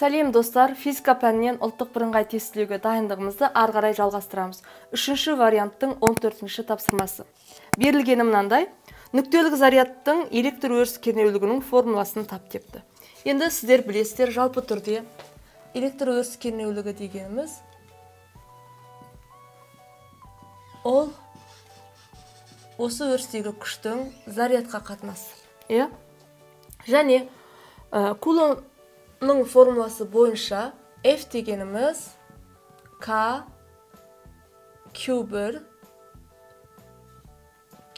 Сәлем достар, физика пәнінен ұлттық бірыңғай тестілеуге дайындығымызды ары қарай жалғастырамыз. Үшінші варианттың 14-ші тапсырмасы. Берілгені мынандай, нүктелік зарядтың электр өріс кернеулігінің формуласын тап депті. Енді сіздер білесіздер, жалпы түрде электр өріс кернеулігі дегеніміз ол осы өрістегі күштің зарядқа қатынасы. Және Кулонның формуласы бойынша F дегеніміз K Q1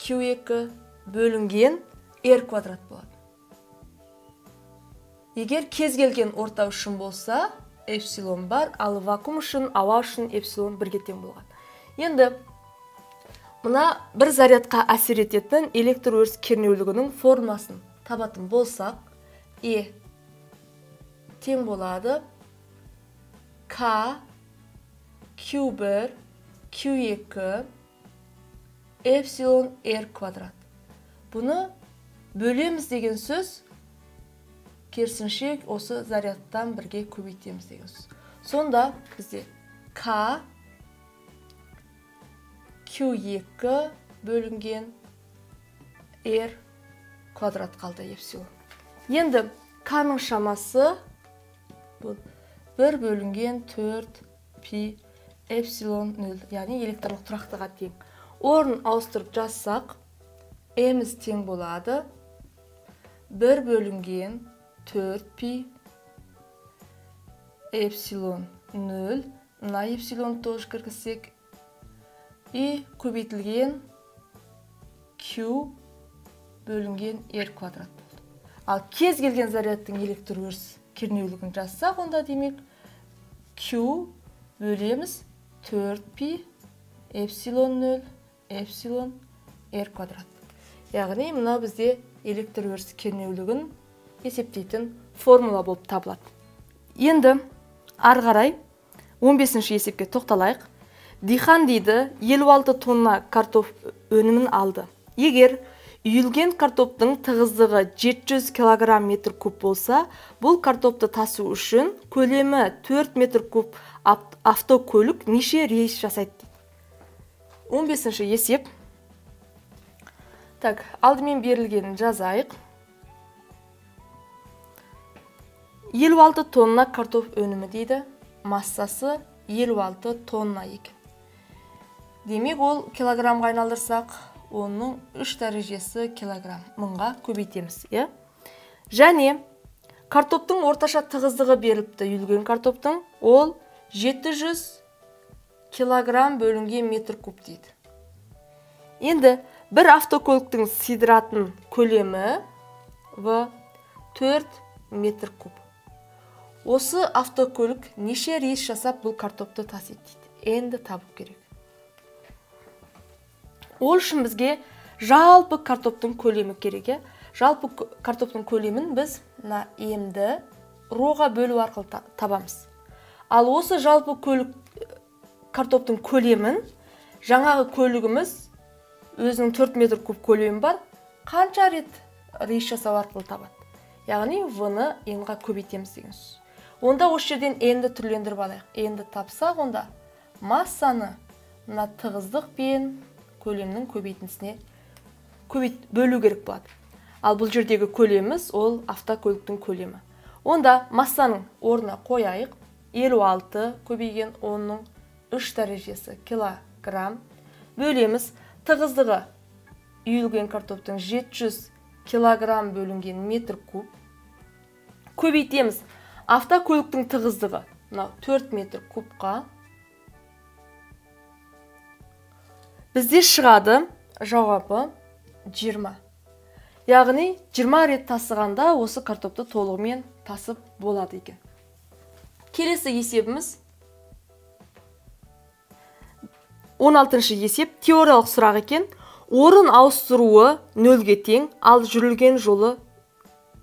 Q2 бөлінген R квадрат болады. Егер кез келген орта үшін болса, эпсилон бар, ал вакуум үшін, ауа үшін эпсилон бірге тең болған. Енді мына бір зарядқа әсер ететін электр өріс кернеулігінің формуласын табатын болсақ, E тең болады K Q1 Q2 эпсилон R квадрат. Бұны бөлеміз деген сөз, керісінше осы зарядтан бірге көбейтеміз деген сөз. Сонда бізде K Q2 бөлінген R квадрат қалды эпсилон. Енді K-ның шамасы 1 бөлінген 4 пи эпсилон 0, яғни электрлік тұрақтыға тең. Орын ауыстырып жазсақ, E-міз тең болады 1 бөлінген 4 пи эпсилон 0, мына эпсилон тоже кіргізсек, и көбейтілген Q бөлінген R квадрат болды. Ал кез келген зарядтың электр өріс кернеулігін жазсақ, онда демек Q бөлеміз 4 пи эпсилон 0 эпсилон R квадрат. Яғни мына бізде электр өріс кернеулігін есептейтін формула болып табылады. Енді ары қарай 15-ші есепке тоқталайық. Дихан дейді 56 тонна картоп өнімін алды. Егер үйілген картоптың тығыздығы 700 кг метр куб болса, бұл картопты тасу үшін көлемі 4 метр куб автокөлік неше рейс жасайды? 15-ші есеп. Алдымен берілгенін жазайық. 56 тонна картоп өнімі дейді. Массасы 56 тонна екен. Демек ол килограммға айналдырсақ, оның 3 дәрежесі килограмм, мыңға көбейтеміз. Және картоптың орташа тығыздығы беріліпті. Үйілген картоптың ол 700 килограмм бөлінген метр куб дейді. Енді бір автокөліктің сыйдыратын көлемі 4 метр куб. Осы автокөлік неше рейс жасап бұл картопты тасиды дейді. Енді табу керек. Ол үшін бізге жалпы картоптың көлемі керек. Жалпы картоптың көлемін біз М-ді роға бөлу арқылы табамыз. Ал осы жалпы картоптың көлемін жаңағы көлігіміз өзінің 4 метр куб көлемі бар, қанша рет рейс жасау арқылы табады. Яғни В-ны Н-ға көбейтеміз деген сөз. Онда осы жерден N-ді түрлендіріп алайық. N-ді тапсақ, онда массаны мына тығыздық пен көлемнің көбейтіндісіне бөлу керек болады. Ал бұл жердегі көлеміміз ол автокөліктің көлемі. Онда массаның орнына қояйық. 56 көбейген 10-ның 3 дәрежесі килограмм. Бөлеміз тығыздығы үйілген картоптың 700 килограмм бөлінген метр куб. Көбейтеміз автокөліктің тығыздығы 4 метр кубқа. Бізде шығады жауабы 20. Яғни 20 рет тасығанда осы картопты толығымен тасып болады екен. Келесі есебіміз 16-шы есеп теориялық сұрақ екен. Орын ауыстыруы 0-ге тең, ал жүрілген жолы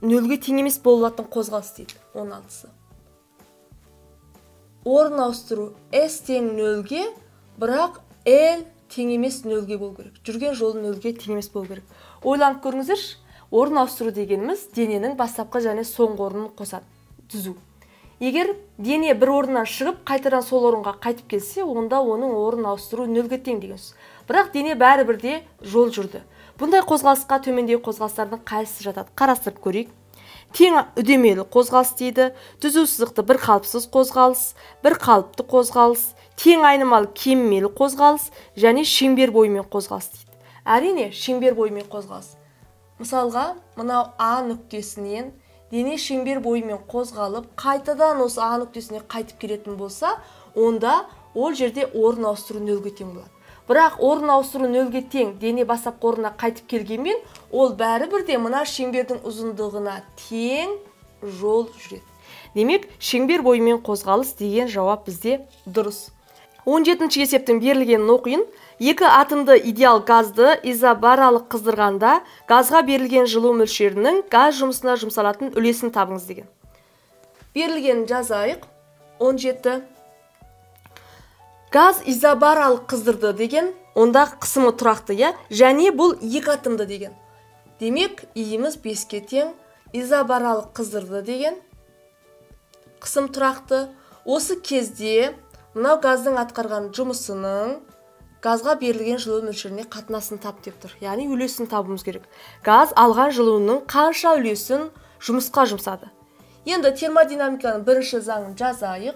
0-ге тең емес болатын қозғалыс дейді. 16-сы. Орын ауыстыру S тең 0-ге, бірақ L тең емес 0-ге бол керек. Жүрген жолы 0-ге тең емес бол керек. Ойланып көріңіздерші, орын ауыстыру дегеніміз дененің бастапқы және соңғы орнын қосады, түзу. егер дене бір орыннан шығып қайтадан сол орынға қайтып келсе, онда оның орын ауыстыру нөлге тең деген сөз. Бірақ дене бәрібір де жол жүрді. Бұндай қозғалысқа төмендегі қозғалыстардың қайсысы жатады? Қарастырып көрейік. Тең үдемелі қозғалыс дейді, түзу сызықты бір қалыпсыз қозғалыс, бір қалыпты қозғалыс, тең айнымалы кеммелі қозғалыс және шеңбер бойымен қозғалыс дейді. Әрине, шеңбер бойымен қозғалыс. Мысалға, мынау А нүктесінен дене шеңбер бойымен қозғалып, қайтадан осы А нүктесіне қайтып келетін болса, онда ол жерде орын ауыстыру нөлге тең болады. Бірақ орын ауыстыру нөлге тең дене бастапқы орнына қайтып келгенмен, ол бәрібір де мына шеңбердің ұзындығына тең жол жүреді. Демек, шеңбер бойымен қозғалыс деген жауап бізде дұрыс. 17-ші есептің берілгенін оқиын. Екі атомды идеал газды изобаралық қыздырғанда газға берілген жылу мөлшерінің газ жұмысына жұмсалатын үлесін табыңыз деген. Берілгенін жазайық. 17. Газ изобаралық қыздырды деген, онда қысымы тұрақты, және бұл екі атомды деген. Демек, иіміз 5-ке тең, изобаралық қыздырды деген, қысым тұрақты. Осы кезде мынау газдың атқарған жұмысының газға берілген жылу мөлшеріне қатынасын тап деп тұр. Яғни үлесін табуымыз керек. Газ алған жылуының қанша үлесін жұмысқа жұмсады. Енді термодинамиканың бірінші заңын жазайық.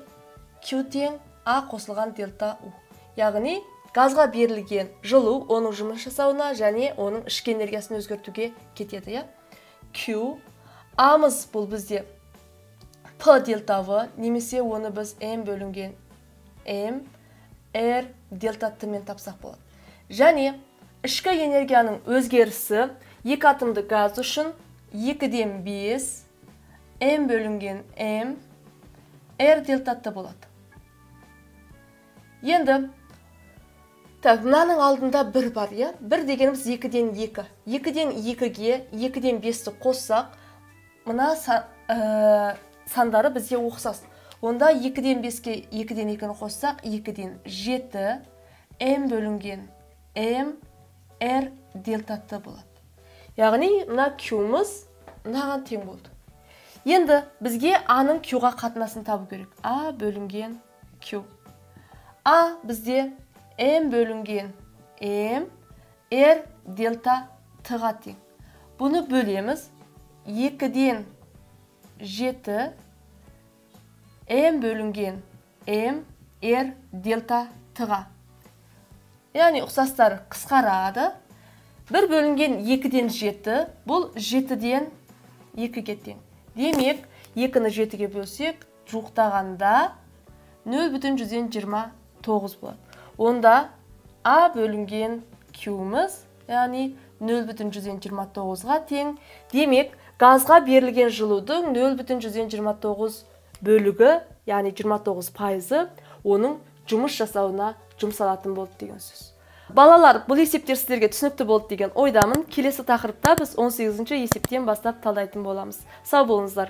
Q тең А қосылған дельта U. Яғни газға берілген жылу оның жұмыс жасауына және оның ішкі энергиясын өзгертуге кетеді. Q A'мыз бұл бізде P дельта V, немесе оны біз M бөлінген M R дельта T-мен тапсақ болады. Және ішкі энергияның өзгерісі екі атомды газ үшін 2-ден 5 M бөлінген M R дельта T болады. Енді, мынаның алдында 1 бар, бір дегеніміз 2-ден 2. 2-ден 2-ге 2-ден 5-ті қоссақ, мына сандары бізде ұқсас. Онда 2-ден 5-ке 2-ден 2-ні қоссақ, 2-ден 7 M бөлінген M R дельта T болады. Яғни, мына Q-мыз мынаған тең болды. Енді бізге А-ның Q-ға қатынасын табу керек. А бөлінген Q. А бізде M бөлінген M R дельта T-ға тең. Бұны бөлеміз. 2-ден 7 M бөлінген M R дельта T-ға. Яғни ұқсастар қысқарады. 1 бөлінген 2-ден 7, бұл 7-ден 2-ге тең. Демек, 2-ні 7-ге бөлсек, жуықтағанда 0,29 болады. Онда А бөлінген Q-мыз, яғни 0,29-ға тең. Демек, газға берілген жылудың 0,29 бөлігі, яғни 29%, оның жұмыс жасауына жұмсалатын болды деген сөз. Балалар, бұл есептер сіздерге түсінікті болды деген ойдамын. Келесі тақырыпта біз 18-ші есептен бастап талдайтын боламыз. Сау болыңыздар.